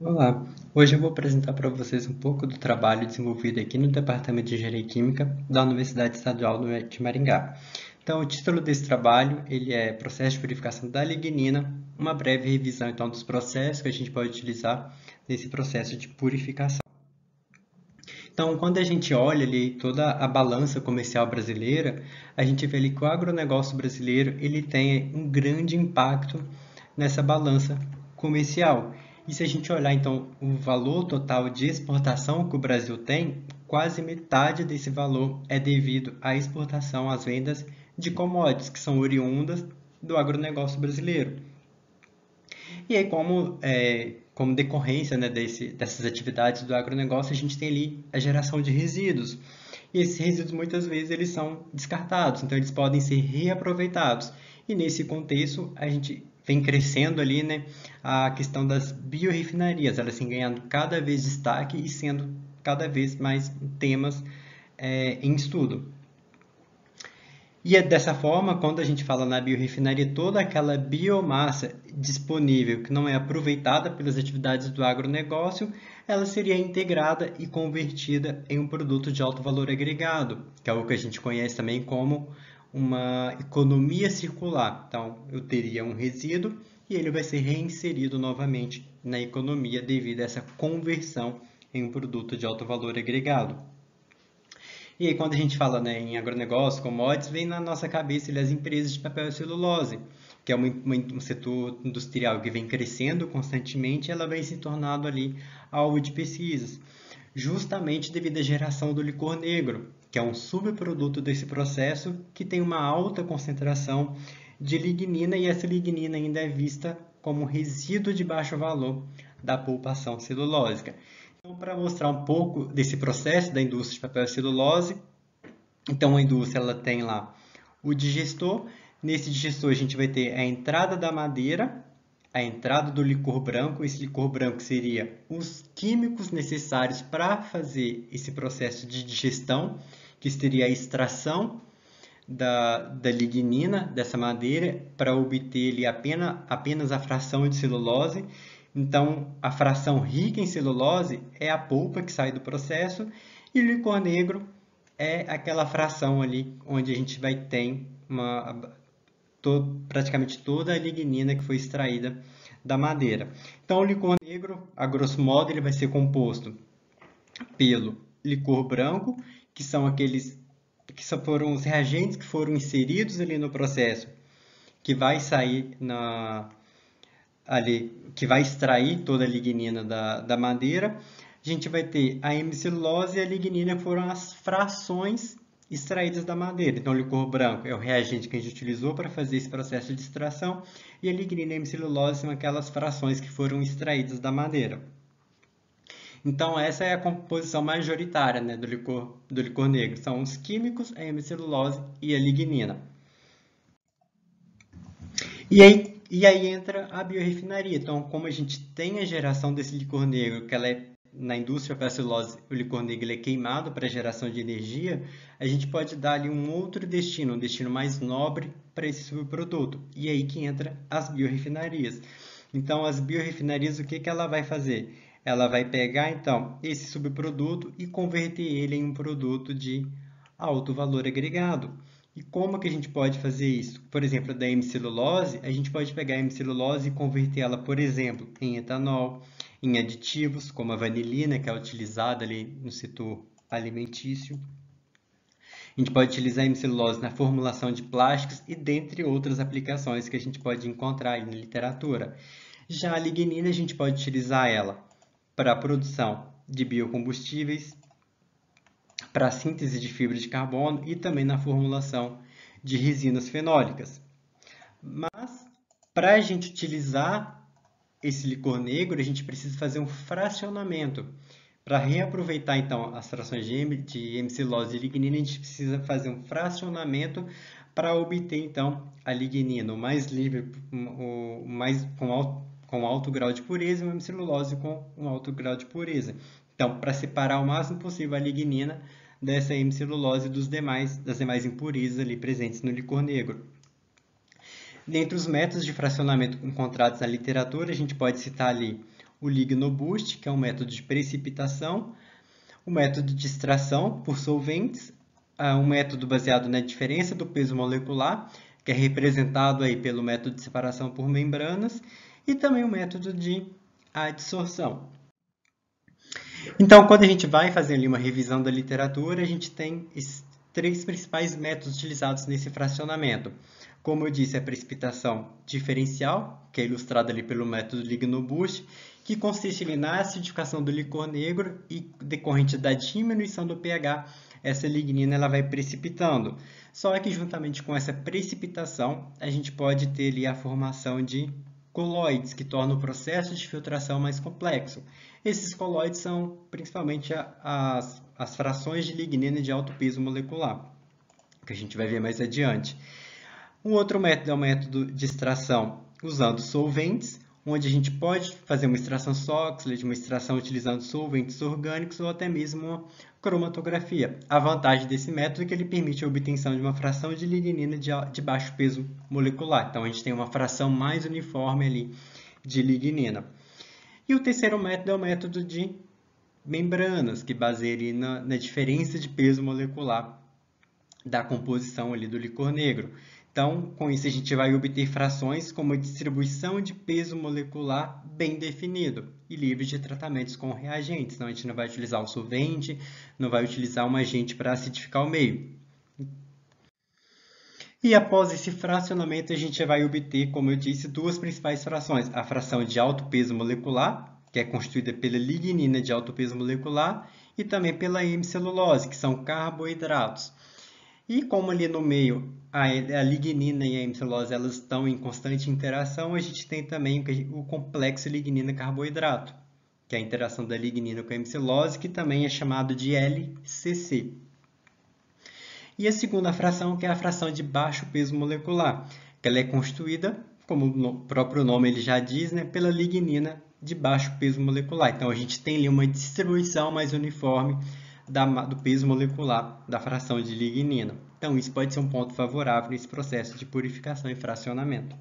Olá, hoje eu vou apresentar para vocês um pouco do trabalho desenvolvido aqui no Departamento de Engenharia Química da Universidade Estadual de Maringá. Então, o título desse trabalho ele é Processo de Purificação da Lignina, uma breve revisão então dos processos que a gente pode utilizar nesse processo de purificação. Então, quando a gente olha ali toda a balança comercial brasileira, a gente vê ali que o agronegócio brasileiro ele tem um grande impacto nessa balança comercial. E se a gente olhar então o valor total de exportação que o Brasil tem, quase metade desse valor é devido à exportação, às vendas de commodities que são oriundas do agronegócio brasileiro. E aí, como decorrência, né, dessas atividades do agronegócio, a gente tem ali a geração de resíduos. E esses resíduos, muitas vezes, eles são descartados, então eles podem ser reaproveitados. E nesse contexto, a gente vem crescendo ali, né, a questão das biorrefinarias, elas têm ganhando cada vez destaque e sendo cada vez mais temas em estudo. E é dessa forma, quando a gente fala na biorefinaria, toda aquela biomassa disponível que não é aproveitada pelas atividades do agronegócio, ela seria integrada e convertida em um produto de alto valor agregado, que é o que a gente conhece também como uma economia circular. Então, eu teria um resíduo e ele vai ser reinserido novamente na economia devido a essa conversão em um produto de alto valor agregado. E aí, quando a gente fala, né, em agronegócio, commodities, vem na nossa cabeça ali, as empresas de papel e celulose, que é um setor industrial que vem crescendo constantemente, ela vem se tornando ali alvo de pesquisas, justamente devido à geração do licor negro, que é um subproduto desse processo que tem uma alta concentração de lignina e essa lignina ainda é vista como resíduo de baixo valor da pulpação celulósica. Então, para mostrar um pouco desse processo da indústria de papel e celulose, então a indústria ela tem lá o digestor. Nesse digestor a gente vai ter a entrada da madeira, a entrada do licor branco. Esse licor branco seria os químicos necessários para fazer esse processo de digestão, que seria a extração da lignina dessa madeira para obter ali apenas a fração de celulose. Então, a fração rica em celulose é a polpa que sai do processo e o licor negro é aquela fração ali onde a gente vai ter praticamente toda a lignina que foi extraída da madeira. Então, o licor negro, a grosso modo, ele vai ser composto pelo licor branco, que são aqueles foram os reagentes que foram inseridos ali no processo, que vai sair que vai extrair toda a lignina da madeira. A gente vai ter a hemicelulose e a lignina, que foram as frações extraídas da madeira. Então, o licor branco é o reagente que a gente utilizou para fazer esse processo de extração, e a lignina e a hemicelulose são aquelas frações que foram extraídas da madeira. Então, essa é a composição majoritária, né, do licor negro. São os químicos, a hemicelulose e a lignina. E aí entra a biorefinaria. Então, como a gente tem a geração desse licor negro, que ela é na indústria para a celulose, o licor negro ele é queimado para geração de energia, a gente pode dar ali um outro destino, um destino mais nobre para esse subproduto. E aí que entra as biorrefinarias. Então, as biorrefinarias, o que que ela vai fazer? Ela vai pegar, então, esse subproduto e converter ele em um produto de alto valor agregado. E como que a gente pode fazer isso? Por exemplo, da hemicelulose, a gente pode pegar a hemicelulose e convertê-la, por exemplo, em etanol, em aditivos, como a vanilina, que é utilizada ali no setor alimentício. A gente pode utilizar a hemicelulose na formulação de plásticos e dentre outras aplicações que a gente pode encontrar aí na literatura. Já a lignina, a gente pode utilizar ela para a produção de biocombustíveis, para a síntese de fibra de carbono e também na formulação de resinas fenólicas. Mas, para a gente utilizar esse licor negro, a gente precisa fazer um fracionamento. Para reaproveitar, então, as frações de hemicelulose e lignina, a gente precisa fazer um fracionamento para obter, então, a lignina o mais livre, com alto grau de pureza e uma hemicelulose com um alto grau de pureza. Então, para separar o máximo possível a lignina dessa hemicelulose das demais impurezas ali presentes no licor negro. Dentre os métodos de fracionamento encontrados na literatura, a gente pode citar ali o lignoboost, que é um método de precipitação, o método de extração por solventes, um método baseado na diferença do peso molecular, que é representado aí pelo método de separação por membranas, e também o método de adsorção. Então, quando a gente vai fazer ali uma revisão da literatura, a gente tem esses 3 principais métodos utilizados nesse fracionamento. Como eu disse, a precipitação diferencial, que é ilustrada ali pelo método lignoboost, que consiste ali na acidificação do licor negro e decorrente da diminuição do pH, essa lignina ela vai precipitando. Só que juntamente com essa precipitação, a gente pode ter ali a formação de coloides, que torna o processo de filtração mais complexo. Esses coloides são principalmente as frações de lignina de alto peso molecular, que a gente vai ver mais adiante. Um outro método é o método de extração usando solventes, onde a gente pode fazer uma extração Soxhlet, uma extração utilizando solventes orgânicos ou até mesmo uma cromatografia. A vantagem desse método é que ele permite a obtenção de uma fração de lignina de baixo peso molecular. Então, a gente tem uma fração mais uniforme ali de lignina. E o terceiro método é o método de membranas, que baseia ali na diferença de peso molecular da composição ali do licor negro. Então, com isso, a gente vai obter frações com uma distribuição de peso molecular bem definido e livre de tratamentos com reagentes. Então, a gente não vai utilizar o solvente, não vai utilizar um agente para acidificar o meio. E após esse fracionamento, a gente vai obter, como eu disse, 2 principais frações. A fração de alto peso molecular, que é constituída pela lignina de alto peso molecular, e também pela hemicelulose, que são carboidratos. E como ali no meio a lignina e a hemicelulose elas estão em constante interação, a gente tem também o complexo lignina-carboidrato, que é a interação da lignina com a hemicelulose, que também é chamado de LCC. E a segunda fração, que é a fração de baixo peso molecular, que ela é constituída, como o próprio nome ele já diz, né, pela lignina de baixo peso molecular. Então, a gente tem ali uma distribuição mais uniforme do peso molecular da fração de lignina. Então, isso pode ser um ponto favorável nesse processo de purificação e fracionamento.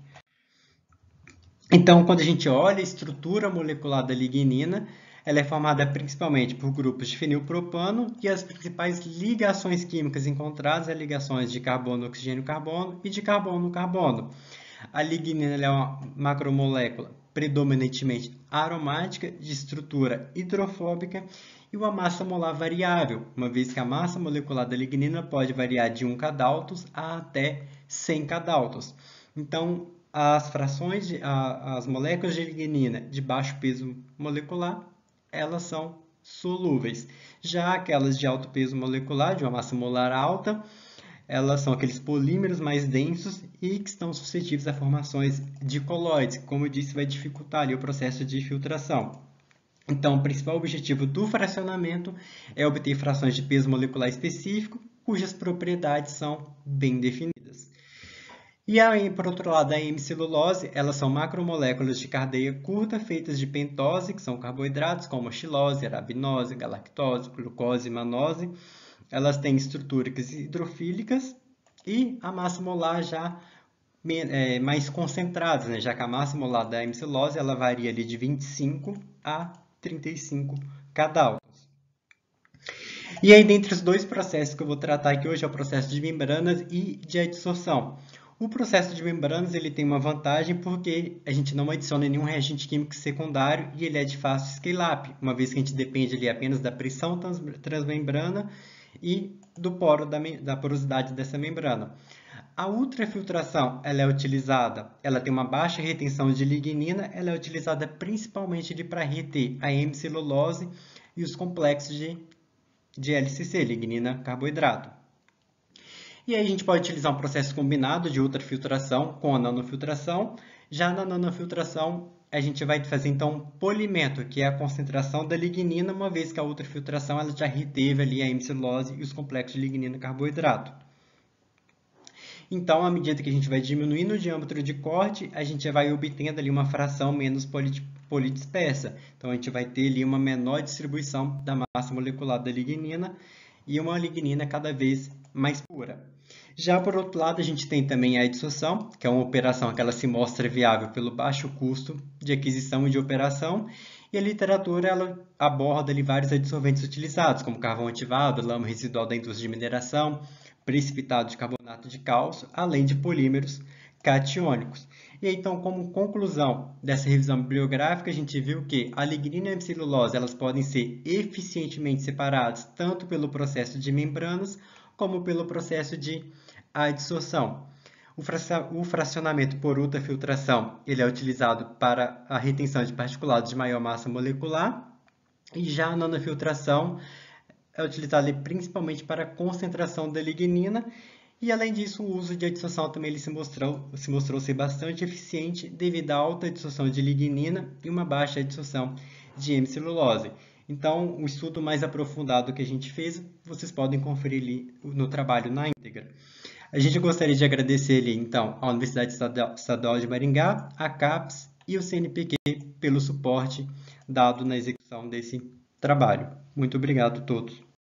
Então, quando a gente olha a estrutura molecular da lignina, ela é formada principalmente por grupos de fenilpropano e as principais ligações químicas encontradas são ligações de carbono-oxigênio-carbono e de carbono-carbono. A lignina é uma macromolécula predominantemente aromática, de estrutura hidrofóbica e uma massa molar variável, uma vez que a massa molecular da lignina pode variar de 1 kDa a até 100 kDa. Então, as moléculas de lignina de baixo peso molecular, elas são solúveis. Já aquelas de alto peso molecular, de uma massa molar alta, elas são aqueles polímeros mais densos e que estão suscetíveis a formações de coloides, que, como eu disse, vai dificultar ali o processo de filtração. Então, o principal objetivo do fracionamento é obter frações de peso molecular específico, cujas propriedades são bem definidas. E aí, por outro lado, a hemicelulose, elas são macromoléculas de cadeia curta feitas de pentose, que são carboidratos como a xilose, arabinose, galactose, glucose e manose. Elas têm estruturas hidrofílicas e a massa molar já mais concentradas, né? Já que a massa molar da hemicelulose ela varia ali de 25 a 35 kDa. E aí, dentre os 2 processos que eu vou tratar aqui hoje, é o processo de membranas e de adsorção. O processo de membranas ele tem uma vantagem porque a gente não adiciona nenhum reagente químico secundário e ele é de fácil scale-up, uma vez que a gente depende ali apenas da pressão transmembrana e do poro da porosidade dessa membrana. A ultrafiltração ela tem uma baixa retenção de lignina, ela é utilizada principalmente para reter a hemicelulose e os complexos de LCC, lignina-carboidrato. E aí a gente pode utilizar um processo combinado de ultrafiltração com a nanofiltração. Já na nanofiltração, a gente vai fazer então um polimento, que é a concentração da lignina, uma vez que a ultrafiltração ela já reteve ali a hemicelulose e os complexos de lignina-carboidrato. Então, à medida que a gente vai diminuindo o diâmetro de corte, a gente vai obtendo ali uma fração menos polidispersa. Então, a gente vai ter ali uma menor distribuição da massa molecular da lignina e uma lignina cada vez mais pura. Já por outro lado, a gente tem também a adsorção, que é uma operação que ela se mostra viável pelo baixo custo de aquisição e de operação, E a literatura ela aborda ali vários adsorventes utilizados, como carvão ativado, lama residual da indústria de mineração, precipitado de carbonato de cálcio, além de polímeros catiônicos. E então, como conclusão dessa revisão bibliográfica, a gente viu que a lignina e a hemicelulose elas podem ser eficientemente separadas tanto pelo processo de membranas como pelo processo de adsorção. O fracionamento por ultrafiltração ele é utilizado para a retenção de particulados de maior massa molecular e já a nanofiltração é utilizada principalmente para a concentração da lignina e, além disso, o uso de adsorção também ele se mostrou ser bastante eficiente devido à alta adsorção de lignina e uma baixa adsorção de hemicelulose. Então, o estudo mais aprofundado que a gente fez, vocês podem conferir ali no trabalho na íntegra. A gente gostaria de agradecer ali, então, à Universidade Estadual de Maringá, à CAPES e ao CNPq pelo suporte dado na execução desse trabalho. Muito obrigado a todos.